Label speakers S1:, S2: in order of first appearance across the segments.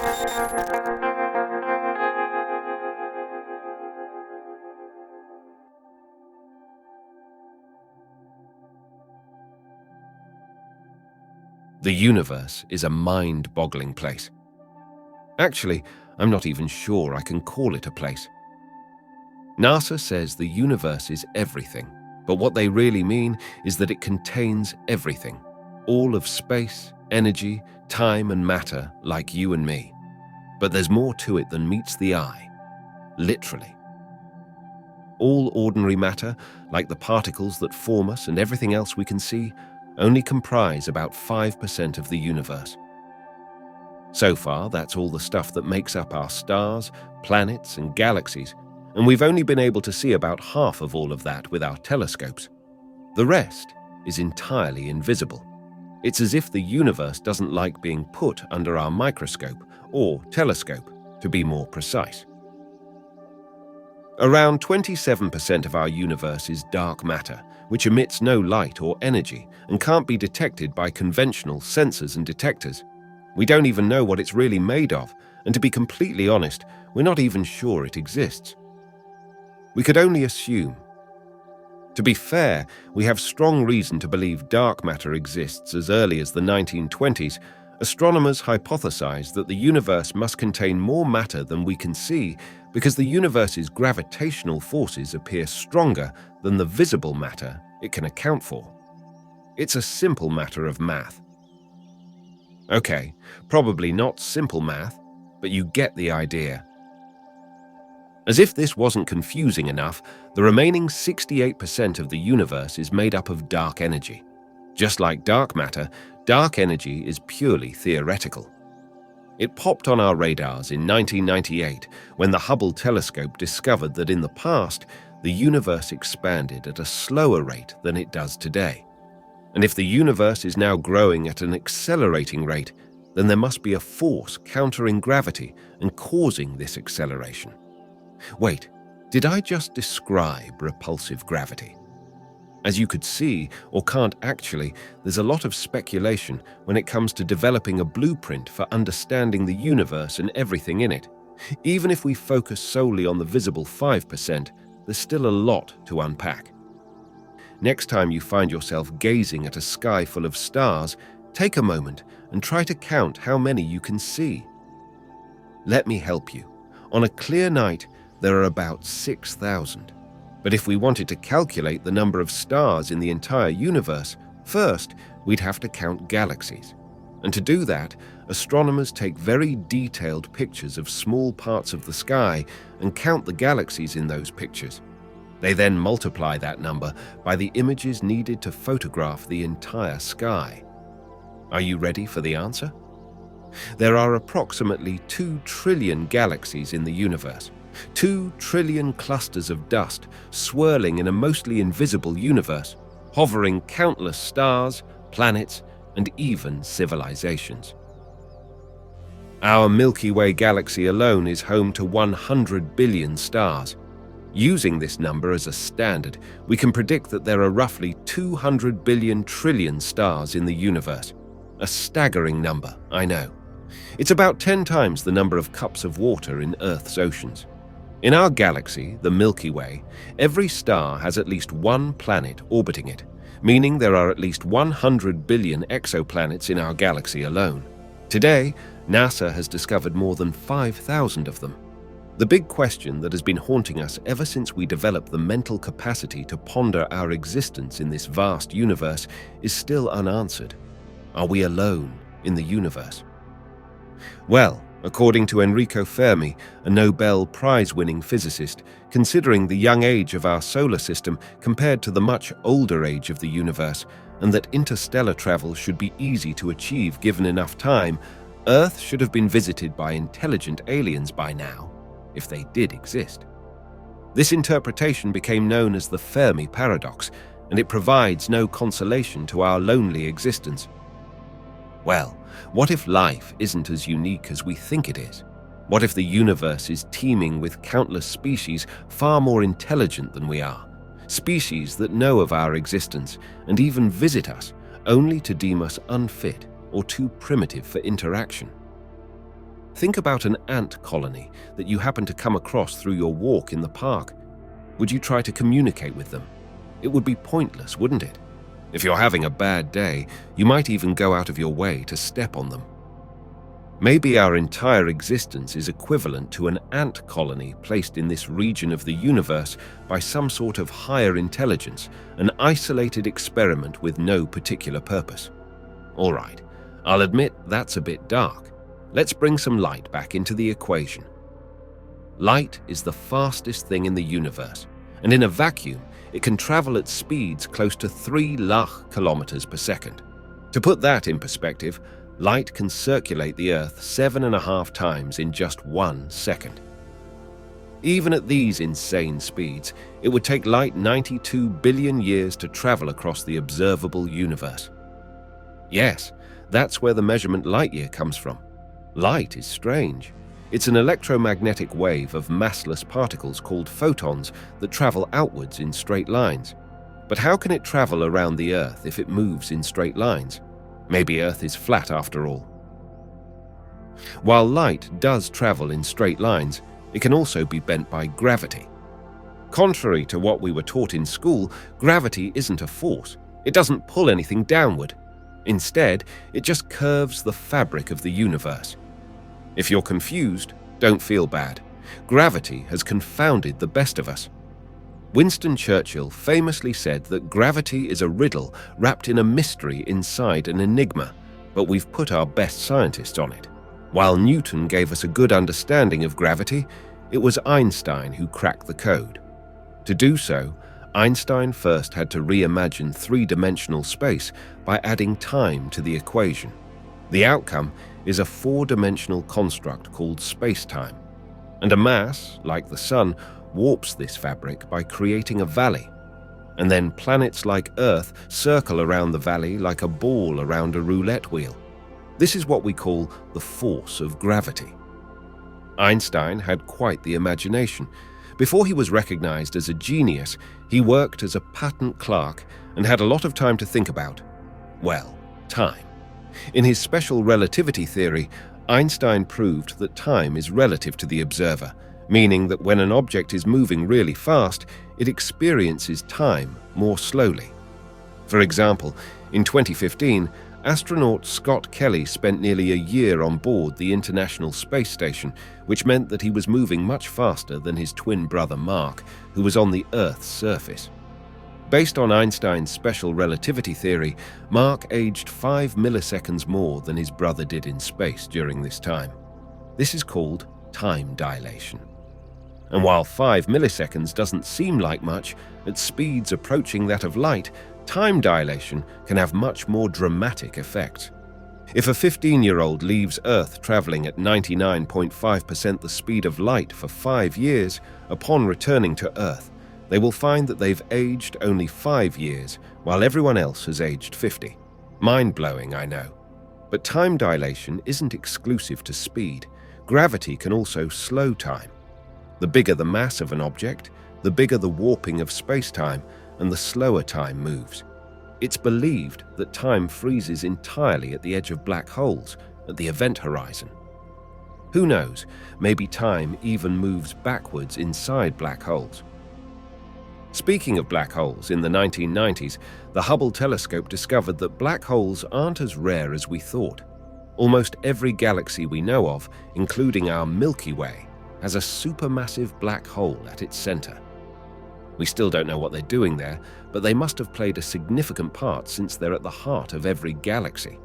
S1: The universe is a mind-boggling place. Actually, I'm not even sure I can call it a place. NASA says the universe is everything, but what they really mean is that it contains everything, all of space, energy, time and matter like you and me. But there's more to it than meets the eye, literally. All ordinary matter, like the particles that form us and everything else we can see, only comprise about 5% of the universe. So far, that's all the stuff that makes up our stars, planets, and galaxies, and we've only been able to see about half of all of that with our telescopes. The rest is entirely invisible. It's as if the universe doesn't like being put under our microscope, or telescope, to be more precise. Around 27% of our universe is dark matter, which emits no light or energy and can't be detected by conventional sensors and detectors. We don't even know what it's really made of, and to be completely honest, we're not even sure it exists. We could only assume. To be fair, we have strong reason to believe dark matter exists as early as the 1920s. Astronomers hypothesized that the universe must contain more matter than we can see because the universe's gravitational forces appear stronger than the visible matter it can account for. It's a simple matter of math. Okay, probably not simple math, but you get the idea. As if this wasn't confusing enough, the remaining 68% of the universe is made up of dark energy. Just like dark matter, dark energy is purely theoretical. It popped on our radars in 1998 when the Hubble telescope discovered that in the past, the universe expanded at a slower rate than it does today. And if the universe is now growing at an accelerating rate, then there must be a force countering gravity and causing this acceleration. Wait, did I just describe repulsive gravity? As you could see, or can't actually, there's a lot of speculation when it comes to developing a blueprint for understanding the universe and everything in it. Even if we focus solely on the visible 5%, there's still a lot to unpack. Next time you find yourself gazing at a sky full of stars, take a moment and try to count how many you can see. Let me help you. On a clear night, there are about 6,000. But if we wanted to calculate the number of stars in the entire universe, first, we'd have to count galaxies. And to do that, astronomers take very detailed pictures of small parts of the sky and count the galaxies in those pictures. They then multiply that number by the images needed to photograph the entire sky. Are you ready for the answer? There are approximately 2 trillion galaxies in the universe. 2 trillion clusters of dust swirling in a mostly invisible universe, hovering countless stars, planets, and even civilizations. Our Milky Way galaxy alone is home to 100 billion stars. Using this number as a standard, we can predict that there are roughly 200 billion trillion stars in the universe. A staggering number, I know. It's about 10 times the number of cups of water in Earth's oceans. In our galaxy, the Milky Way, every star has at least one planet orbiting it, meaning there are at least 100 billion exoplanets in our galaxy alone. Today, NASA has discovered more than 5,000 of them. The big question that has been haunting us ever since we developed the mental capacity to ponder our existence in this vast universe is still unanswered. Are we alone in the universe? Well, according to Enrico Fermi, a Nobel Prize-winning physicist, considering the young age of our solar system compared to the much older age of the universe, and that interstellar travel should be easy to achieve given enough time, Earth should have been visited by intelligent aliens by now, if they did exist. This interpretation became known as the Fermi paradox, and it provides no consolation to our lonely existence. Well, what if life isn't as unique as we think it is? What if the universe is teeming with countless species far more intelligent than we are? Species that know of our existence and even visit us, only to deem us unfit or too primitive for interaction. Think about an ant colony that you happen to come across through your walk in the park. Would you try to communicate with them? It would be pointless, wouldn't it? If you're having a bad day, you might even go out of your way to step on them. Maybe our entire existence is equivalent to an ant colony placed in this region of the universe by some sort of higher intelligence, an isolated experiment with no particular purpose. All right, I'll admit that's a bit dark. Let's bring some light back into the equation. Light is the fastest thing in the universe, and in a vacuum, it can travel at speeds close to 3 lakh kilometers per second. To put that in perspective, light can circulate the Earth 7.5 times in just 1 second. Even at these insane speeds, it would take light 92 billion years to travel across the observable universe. Yes, that's where the measurement light year comes from. Light is strange. It's an electromagnetic wave of massless particles called photons that travel outwards in straight lines. But how can it travel around the Earth if it moves in straight lines? Maybe Earth is flat after all. While light does travel in straight lines, it can also be bent by gravity. Contrary to what we were taught in school, gravity isn't a force. It doesn't pull anything downward. Instead, it just curves the fabric of the universe. If you're confused, don't feel bad. Gravity has confounded the best of us. Winston Churchill famously said that gravity is a riddle wrapped in a mystery inside an enigma, but we've put our best scientists on it. While Newton gave us a good understanding of gravity, it was Einstein who cracked the code. To do so, Einstein first had to reimagine three-dimensional space by adding time to the equation. The outcome is a four-dimensional construct called spacetime, and a mass, like the Sun, warps this fabric by creating a valley, and then planets like Earth circle around the valley like a ball around a roulette wheel. This is what we call the force of gravity. Einstein had quite the imagination. Before he was recognized as a genius, he worked as a patent clerk and had a lot of time to think about, well, time. In his special relativity theory, Einstein proved that time is relative to the observer, meaning that when an object is moving really fast, it experiences time more slowly. For example, in 2015, astronaut Scott Kelly spent nearly a year on board the International Space Station, which meant that he was moving much faster than his twin brother Mark, who was on the Earth's surface. Based on Einstein's special relativity theory, Mark aged 5 milliseconds more than his brother did in space during this time. This is called time dilation. And while 5 milliseconds doesn't seem like much, at speeds approaching that of light, time dilation can have much more dramatic effects. If a 15-year-old leaves Earth traveling at 99.5% the speed of light for 5 years, upon returning to Earth, they will find that they've aged only 5 years, while everyone else has aged 50. Mind-blowing, I know. But time dilation isn't exclusive to speed. Gravity can also slow time. The bigger the mass of an object, the bigger the warping of space-time, and the slower time moves. It's believed that time freezes entirely at the edge of black holes, at the event horizon. Who knows, maybe time even moves backwards inside black holes. Speaking of black holes, in the 1990s, the Hubble telescope discovered that black holes aren't as rare as we thought. Almost every galaxy we know of, including our Milky Way, has a supermassive black hole at its center. We still don't know what they're doing there, but they must have played a significant part since they're at the heart of every galaxy.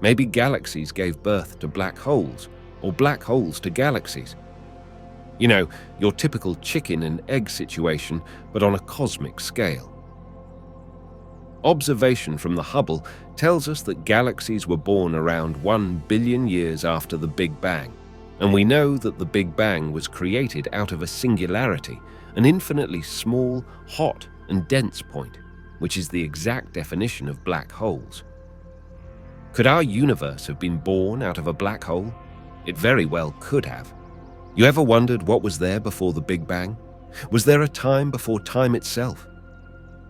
S1: Maybe galaxies gave birth to black holes, or black holes to galaxies. You know, your typical chicken and egg situation, but on a cosmic scale. Observation from the Hubble tells us that galaxies were born around 1 billion years after the Big Bang, and we know that the Big Bang was created out of a singularity, an infinitely small, hot, and dense point, which is the exact definition of black holes. Could our universe have been born out of a black hole? It very well could have. You ever wondered what was there before the Big Bang? Was there a time before time itself?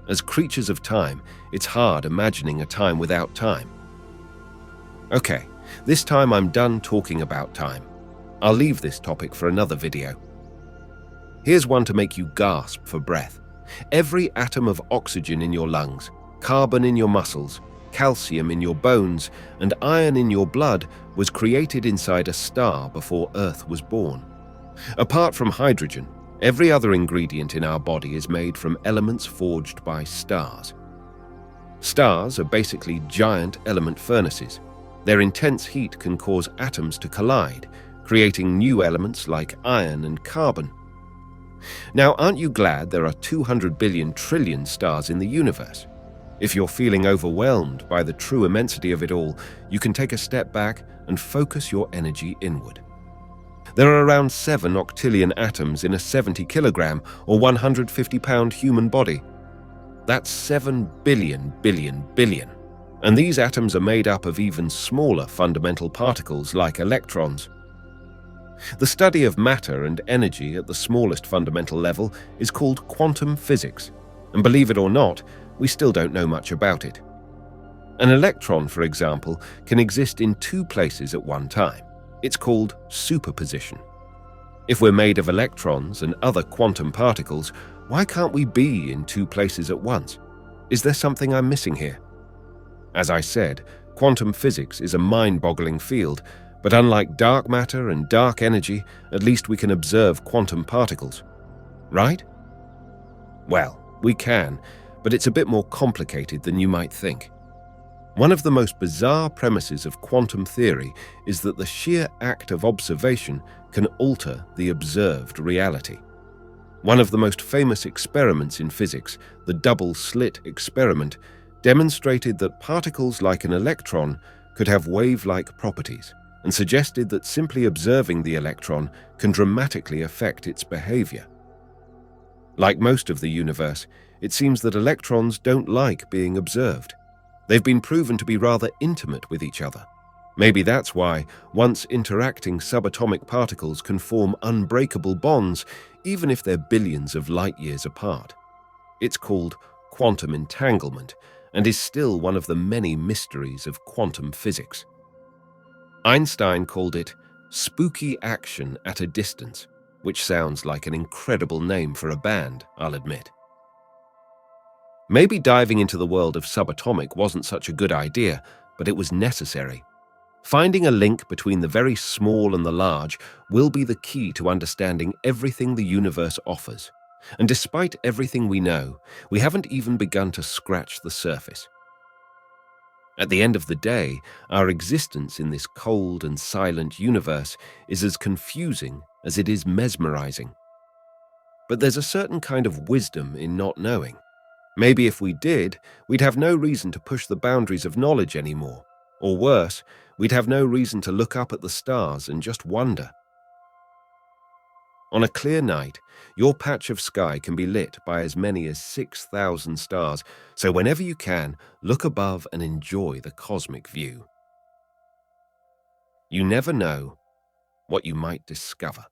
S1: As creatures of time, it's hard imagining a time without time. Okay, This time I'm done talking about time. I'll leave this topic for another video. Here's one to make you gasp for breath. Every atom of oxygen in your lungs, carbon in your muscles, calcium in your bones, and iron in your blood was created inside a star before Earth was born. Apart from hydrogen, every other ingredient in our body is made from elements forged by stars. Stars are basically giant element furnaces. Their intense heat can cause atoms to collide, creating new elements like iron and carbon. Now, aren't you glad there are 200 billion trillion stars in the universe? If you're feeling overwhelmed by the true immensity of it all, you can take a step back and focus your energy inward. There are around 7 octillion atoms in a 70 kilogram or 150 pound human body. That's 7 billion billion billion. And these atoms are made up of even smaller fundamental particles like electrons. The study of matter and energy at the smallest fundamental level is called quantum physics, and believe it or not, we still don't know much about it. An electron, for example, can exist in 2 places at one time. It's called superposition. If we're made of electrons and other quantum particles, why can't we be in 2 places at once? Is there something I'm missing here? As I said, quantum physics is a mind-boggling field, but unlike dark matter and dark energy, at least we can observe quantum particles. Right? Well, we can, but it's a bit more complicated than you might think. One of the most bizarre premises of quantum theory is that the sheer act of observation can alter the observed reality. One of the most famous experiments in physics, the double-slit experiment, demonstrated that particles like an electron could have wave-like properties, and suggested that simply observing the electron can dramatically affect its behavior. Like most of the universe, it seems that electrons don't like being observed. They've been proven to be rather intimate with each other. Maybe that's why once interacting subatomic particles can form unbreakable bonds even if they're billions of light years apart. It's called quantum entanglement and is still one of the many mysteries of quantum physics. Einstein called it spooky action at a distance, which sounds like an incredible name for a band, I'll admit. Maybe diving into the world of subatomic wasn't such a good idea, but it was necessary. Finding a link between the very small and the large will be the key to understanding everything the universe offers. And despite everything we know, we haven't even begun to scratch the surface. At the end of the day, our existence in this cold and silent universe is as confusing as it is mesmerizing. But there's a certain kind of wisdom in not knowing. Maybe if we did, we'd have no reason to push the boundaries of knowledge anymore. Or worse, we'd have no reason to look up at the stars and just wonder. On a clear night, your patch of sky can be lit by as many as 6,000 stars, so whenever you can, look above and enjoy the cosmic view. You never know what you might discover.